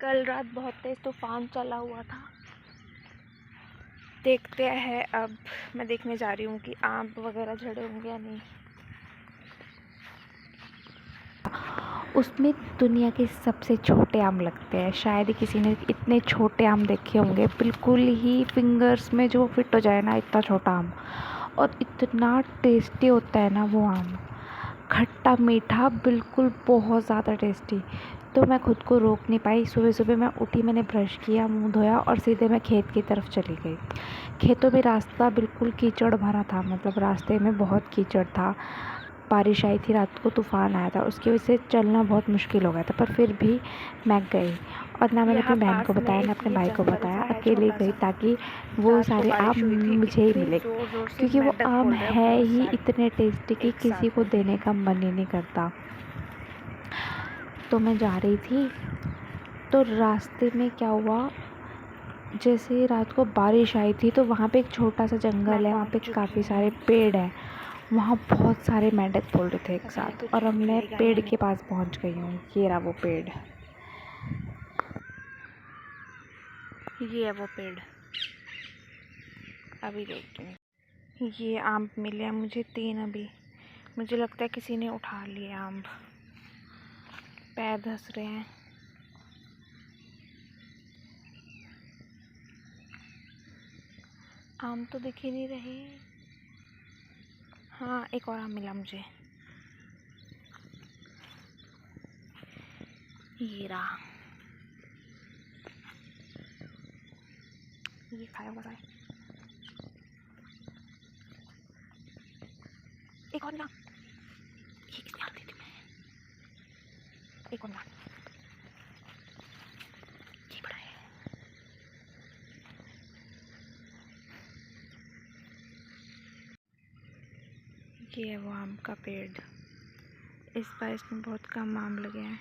कल रात बहुत तेज़ तूफान चला हुआ था। देखते हैं, अब मैं देखने जा रही हूँ कि आम वगैरह झड़े होंगे या नहीं। उसमें दुनिया के सबसे छोटे आम लगते हैं। शायद ही किसी ने इतने छोटे आम देखे होंगे, बिल्कुल ही फिंगर्स में जो फिट हो जाए ना, इतना छोटा आम। और इतना टेस्टी होता है ना वो आम, खट्टा मीठा, बिल्कुल बहुत ज़्यादा टेस्टी। तो मैं खुद को रोक नहीं पाई। सुबह सुबह मैं उठी, मैंने ब्रश किया, मुंह धोया और सीधे मैं खेत की तरफ चली गई। खेतों में रास्ता बिल्कुल कीचड़ भरा था, मतलब रास्ते में बहुत कीचड़ था। बारिश आई थी रात को, तूफ़ान आया था, उसकी वजह से चलना बहुत मुश्किल हो गया था। पर फिर भी मैं गई, और ना मैंने अपनी बहन को बताया ना अपने भाई को बताया, अकेले गई ताकि वो सारे आम मुझे ही मिले, क्योंकि वो आम है ही इतने टेस्टी कि किसी को देने का मन ही नहीं करता। तो मैं जा रही थी, तो रास्ते में क्या हुआ, जैसे रात को बारिश आई थी तो वहाँ पे एक छोटा सा जंगल है, वहाँ पे काफ़ी सारे पेड़ हैं, वहाँ बहुत सारे मेंढक बोल रहे थे एक साथ। और अब मैं पेड़ के पास पहुँच गई हूँ। ये रहा वो पेड़, ये है वो पेड़। अभी देखती हूँ, ये आम मिले हैं मुझे 3 अभी। मुझे लगता है किसी ने उठा लिए आम। पैर धंस रहे हैं। आम तो दिख ही नहीं रहे। हाँ, एक और आम मिला मुझे, ये रहा। ये खाया हुआ है। एक और ना, ये किसने आती थी मैं। एक और ना, ये बड़ा है। ये है वो आम का पेड़। इस बार इसमें बहुत कम आम लगे हैं।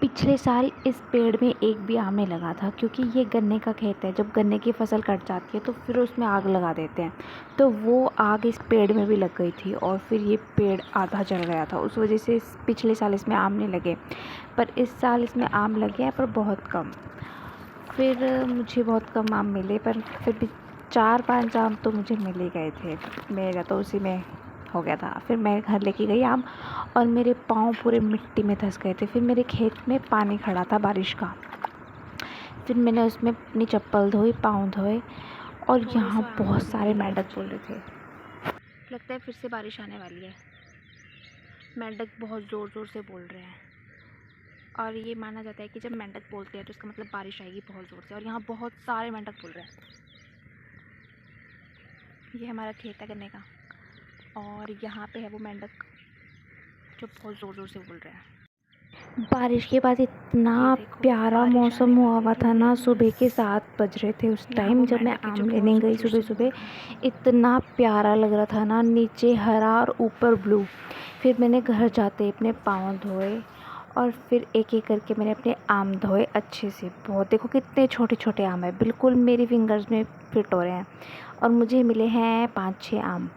पिछले साल इस पेड़ में एक भी आम नहीं लगा था, क्योंकि ये गन्ने का खेत है। जब गन्ने की फसल कट जाती है तो फिर उसमें आग लगा देते हैं, तो वो आग इस पेड़ में भी लग गई थी और फिर ये पेड़ आधा जल गया था। उस वजह से पिछले साल इसमें आम नहीं लगे, पर इस साल इसमें आम लगे हैं, पर बहुत कम। फिर मुझे बहुत कम आम मिले, पर फिर भी 4-5 आम तो मुझे मिल ही गए थे। मेरा तो उसी में हो गया था। फिर मैं घर लेके गई आम, और मेरे पाँव पूरे मिट्टी में धंस गए थे। फिर मेरे खेत में पानी खड़ा था बारिश का, फिर मैंने उसमें अपनी चप्पल धोई, पाँव धोए, और यहाँ बहुत सारे मेंढक बोल रहे थे। लगता है फिर से बारिश आने वाली है। मेंढक बहुत ज़ोर ज़ोर से बोल रहे हैं, और ये माना जाता है कि जब मेंढक बोलते हैं तो इसका मतलब बारिश आएगी बहुत ज़ोर से। और यहाँ बहुत सारे मेंढक बोल रहे हैं। ये हमारा खेत है गन्ने का, और यहाँ पे है वो मेंढक जो बहुत ज़ोर ज़ोर से बोल रहे हैं। बारिश के बाद इतना प्यारा मौसम हुआ था ना। सुबह के 7 बज रहे थे उस टाइम, जब मैं आम लेने गई सुबह सुबह। इतना प्यारा लग रहा था ना, नीचे हरा और ऊपर ब्लू। फिर मैंने घर जाते अपने पाँव धोए, और फिर एक एक करके मैंने अपने आम धोए अच्छे से। बहुत, देखो कितने छोटे छोटे आम है, बिल्कुल मेरी फिंगर्स में फिट हो रहे हैं। और मुझे मिले हैं 5-6 आम।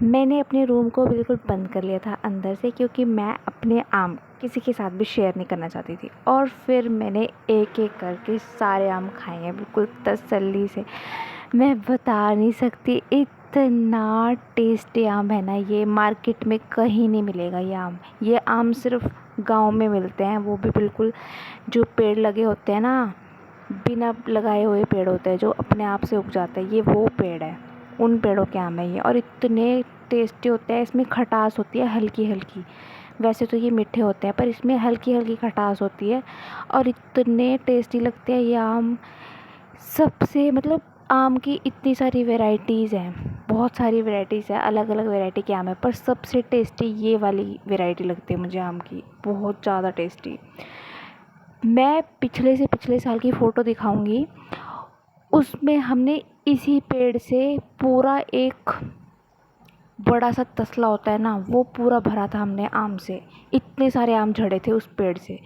मैंने अपने रूम को बिल्कुल बंद कर लिया था अंदर से, क्योंकि मैं अपने आम किसी के साथ भी शेयर नहीं करना चाहती थी। और फिर मैंने एक एक करके सारे आम खाए हैं बिल्कुल तसल्ली से। मैं बता नहीं सकती, इतना टेस्टी आम है ना ये, मार्केट में कहीं नहीं मिलेगा ये आम। ये आम सिर्फ गांव में मिलते हैं, वो भी बिल्कुल जो पेड़ लगे होते हैं ना, बिना लगाए हुए पेड़ होते हैं जो अपने आप से उग जाते हैं, ये वो पेड़ है, उन पेड़ों के आम है ये। और इतने टेस्टी होते हैं, इसमें खटास होती है हल्की हल्की। वैसे तो ये मीठे होते हैं, पर इसमें हल्की हल्की खटास होती है, और इतने टेस्टी लगते हैं ये आम। सबसे मतलब आम की इतनी सारी वैरायटीज़ हैं, बहुत सारी वैरायटीज़ है, अलग अलग वैरायटी के आम है, पर सबसे टेस्टी ये वाली वैरायटी लगती है मुझे आम की, बहुत ज़्यादा टेस्टी। मैं पिछले से पिछले साल की फ़ोटो दिखाऊंगी, उसमें हमने इसी पेड़ से पूरा एक बड़ा सा तसला होता है ना, वो पूरा भरा था हमने आम से। इतने सारे आम झड़े थे उस पेड़ से।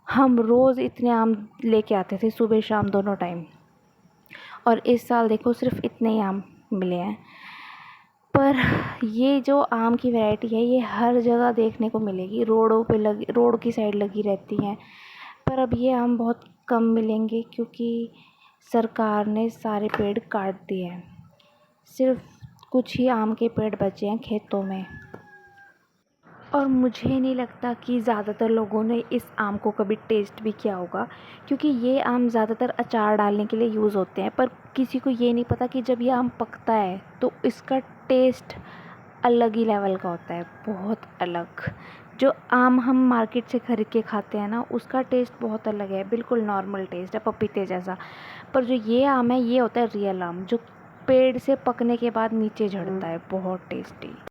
हम रोज़ इतने आम लेके आते थे, सुबह शाम दोनों टाइम। और इस साल देखो सिर्फ इतने ही आम मिले हैं। पर ये जो आम की वैरायटी है ये हर जगह देखने को मिलेगी, रोडों पे लगी, रोड की साइड लगी रहती हैं। पर अब ये आम बहुत कम मिलेंगे क्योंकि सरकार ने सारे पेड़ काट दिए हैं। सिर्फ कुछ ही आम के पेड़ बचे हैं खेतों में। और मुझे नहीं लगता कि ज़्यादातर लोगों ने इस आम को कभी टेस्ट भी किया होगा, क्योंकि ये आम ज़्यादातर अचार डालने के लिए यूज़ होते हैं। पर किसी को ये नहीं पता कि जब ये आम पकता है तो इसका टेस्ट अलग ही लेवल का होता है, बहुत अलग। जो आम हम मार्केट से खरीद के खाते हैं ना, उसका टेस्ट बहुत अलग है, बिल्कुल नॉर्मल टेस्ट है पपीते जैसा। पर जो ये आम है ये होता है रियल आम, जो पेड़ से पकने के बाद नीचे झड़ता है, बहुत टेस्टी।